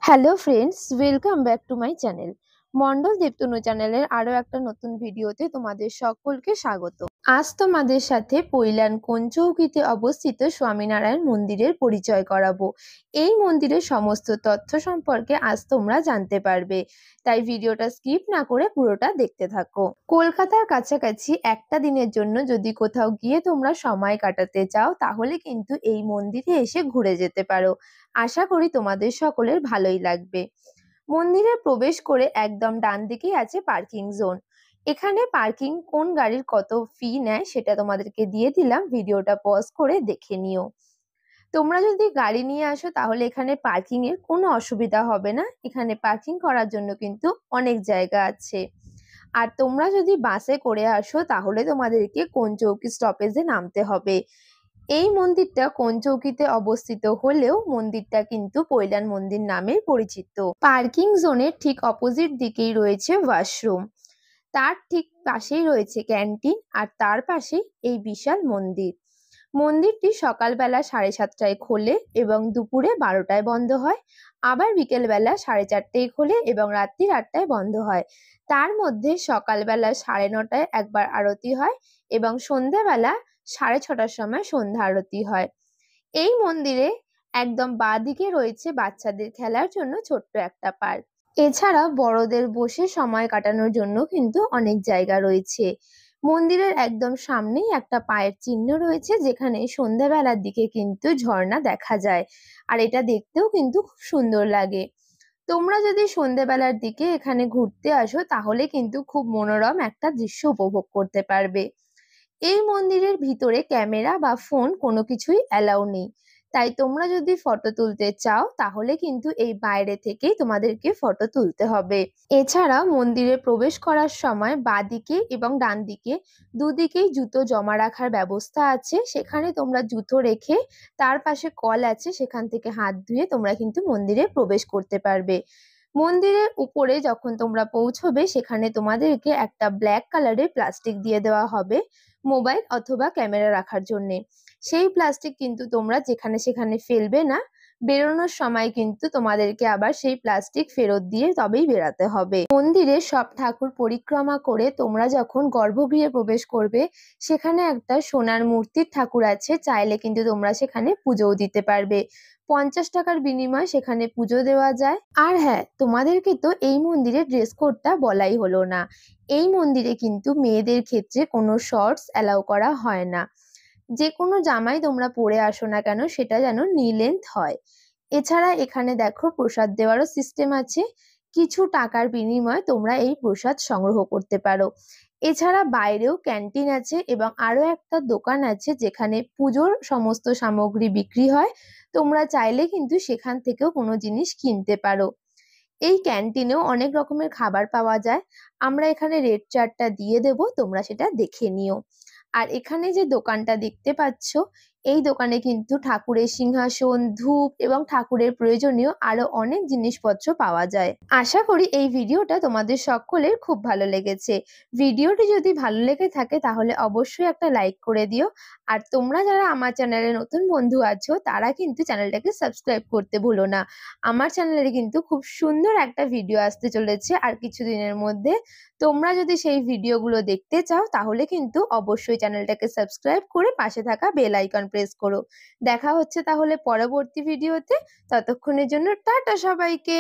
Hello friends, welcome back to my channel. Mondal Debtanu চ্যানেলের আরো একটা নতুন ভিডিওতে তোমাদের সকলকে স্বাগত। আজ তোমাদের সাথে পৈলান কোনচৌকিতে অবস্থিত স্বামীনারায়ণ মন্দিরের পরিচয় করাবো। এই মন্দিরের সমস্ত তথ্য সম্পর্কে আজ তোমরা জানতে পারবে, তাই ভিডিওটা স্কিপ না করে পুরোটা দেখতে থাকো। কলকাতার কাছাকাছি একটা দিনের জন্য যদি কোথাও গিয়ে তোমরা সময় কাটাতে চাও, তাহলে কিন্তু এই মন্দিরে এসে ঘুরে যেতে পারো। আশা করি তোমাদের সকলের ভালোই লাগবে। মন্দিরে প্রবেশ করে একদম ডান দিকেই আছে পার্কিং জোন। এখানে পার্কিং কোন গাড়ির কত ফি নেয় সেটা তোমাদেরকে দিয়ে দিলাম, ভিডিওটা পজ করে দেখে নিও। তোমরা যদি গাড়ি নিয়ে আসো তাহলে এখানে পার্কিং এর কোনো অসুবিধা হবে না। এখানে পার্কিং করার জন্য কিন্তু অনেক জায়গা আছে। আর তোমরা যদি বাসে করে আসো তাহলে তোমাদেরকে কোনচৌকি স্টপেজে নামতে হবে। এই মন্দিরটা কোনচৌকিতে অবস্থিত হলেও মন্দিরটা কিন্তু পৈলান মন্দির নামে পরিচিত। পার্কিং জোনের ঠিক অপোজিট দিকেই রয়েছে ওয়াশরুম, তার ঠিক পাশেই রয়েছে ক্যান্টিন, আর তার পাশেই এই বিশাল মন্দির। মন্দিরটি সকালবেলা 7:30টায় খোলে এবং দুপুরে 12টায় বন্ধ হয়। আবার বিকেলবেলা 4:30টায় খোলে এবং রাত্রি 8টায় বন্ধ হয়। তার মধ্যে সকালবেলা 9:30টায় একবার আরতি হয় এবং সন্ধ্যাবেলা 6:30টার সময় সন্ধ্যা আরতি হয়। এই মন্দিরে একদম বাঁদিকে রয়েছে বাচ্চাদের খেলার জন্য ছোট্ট একটা পার্ক। এছাড়া বড়দের বসে সময় কাটানোর জন্য কিন্তু অনেক জায়গা রয়েছে। মন্দিরের একদম সামনেই একটা পায়ের চিহ্ন রয়েছে, যেখানে সন্ধ্যাবেলার দিকে কিন্তু ঝর্ণা দেখা যায়, আর এটা দেখতেও কিন্তু খুব সুন্দর লাগে। তোমরা যদি সন্ধ্যাবেলার দিকে এখানে ঘুরতে আসো তাহলে কিন্তু খুব মনোরম একটা দৃশ্য উপভোগ করতে পারবে। এই মন্দিরের ভিতরে ক্যামেরা বা ফোন কোনো কিছুই অ্যালাউ নেই, তাই তোমরা যদি ফটো তুলতে চাও তাহলে কিন্তু এই বাইরে থেকেই তোমাদেরকে ফটো তুলতে হবে। এছাড়া মন্দিরে প্রবেশ করার সময় বাঁদিকে এবং ডান দিকে দুদিকেই জুতো জমা রাখার ব্যবস্থা আছে। সেখানে তোমরা জুতো রেখে তার পাশে কল আছে, সেখান থেকে হাত ধুয়ে তোমরা কিন্তু মন্দিরে প্রবেশ করতে পারবে। মন্দিরের উপরে যখন তোমরা পৌঁছবে সেখানে তোমাদেরকে একটা ব্ল্যাক কালারের প্লাস্টিক দিয়ে দেওয়া হবে মোবাইল অথবা ক্যামেরা রাখার জন্যে। সেই প্লাস্টিক কিন্তু তোমরা যেখানে সেখানে ফেলবে না। বেরোনোর সময় কিন্তু তোমাদেরকে আবার সেই প্লাস্টিক ফেরত দিয়ে তবেই বেরাতে হবে। মন্দিরে সব ঠাকুর পরিক্রমা করে তোমরা যখন গর্ভগৃহে প্রবেশ করবে, সেখানে একটা সোনার মূর্তির ঠাকুর আছে, চাইলে কিন্তু তোমরা সেখানে পুজোও দিতে পারবে। 50 টাকার বিনিময়ে সেখানে পুজো দেওয়া যায়। আর হ্যাঁ, তোমাদেরকে তো এই মন্দিরের ড্রেস কোডটা বলাই হলো না। এই মন্দিরে কিন্তু মেয়েদের ক্ষেত্রে কোনো শর্টস অ্যালাউ করা হয় না। যে কোনো জামাই তোমরা পরে আসো না কেন সেটা যেন নি লেন্থ হয়। এছাড়া এখানে দেখো প্রসাদ দেওয়ারও সিস্টেম আছে। কিছু টাকার বিনিময়ে তোমরা এই প্রসাদ সংগ্রহ করতে পারো। এছাড়া বাইরেও ক্যান্টিন আছে এবং আরো একটা দোকান আছে যেখানে পুজোর সমস্ত সামগ্রী বিক্রি হয়। তোমরা চাইলে কিন্তু সেখান থেকেও কোনো জিনিস কিনতে পারো। এই ক্যান্টিনেও অনেক রকমের খাবার পাওয়া যায়। আমরা এখানে রেড চার্টটা দিয়ে দেব, তোমরা সেটা দেখে নিও। আর এখানে যে দোকানটা দেখতে পাচ্ছ, এই দোকানে কিন্তু ঠাকুরের সিংহাসন, ধূপ এবং ঠাকুরের প্রয়োজনীয় আরো অনেক জিনিসপত্র পাওয়া যায়। আশা করি এই ভিডিওটা তোমাদের সকলের খুব ভালো লেগেছে। ভিডিওটি যদি ভালো লেগে থাকে তাহলে অবশ্যই একটা লাইক করে দিও। আর তোমরা যারা আমার চ্যানেলে নতুন বন্ধু আছো তারা কিন্তু চ্যানেলটাকে সাবস্ক্রাইব করতে ভুলো না। আমার চ্যানেলে কিন্তু খুব সুন্দর একটা ভিডিও আসতে চলেছে আর কিছুদিনের মধ্যে। তোমরা যদি সেই ভিডিওগুলো দেখতে চাও তাহলে কিন্তু অবশ্যই চ্যানেলটাকে সাবস্ক্রাইব করে পাশে থাকা বেল আইকন প্রেস করো। দেখা হচ্ছে তাহলে পরবর্তী ভিডিওতে। ততক্ষণের জন্য টাটা সবাইকে।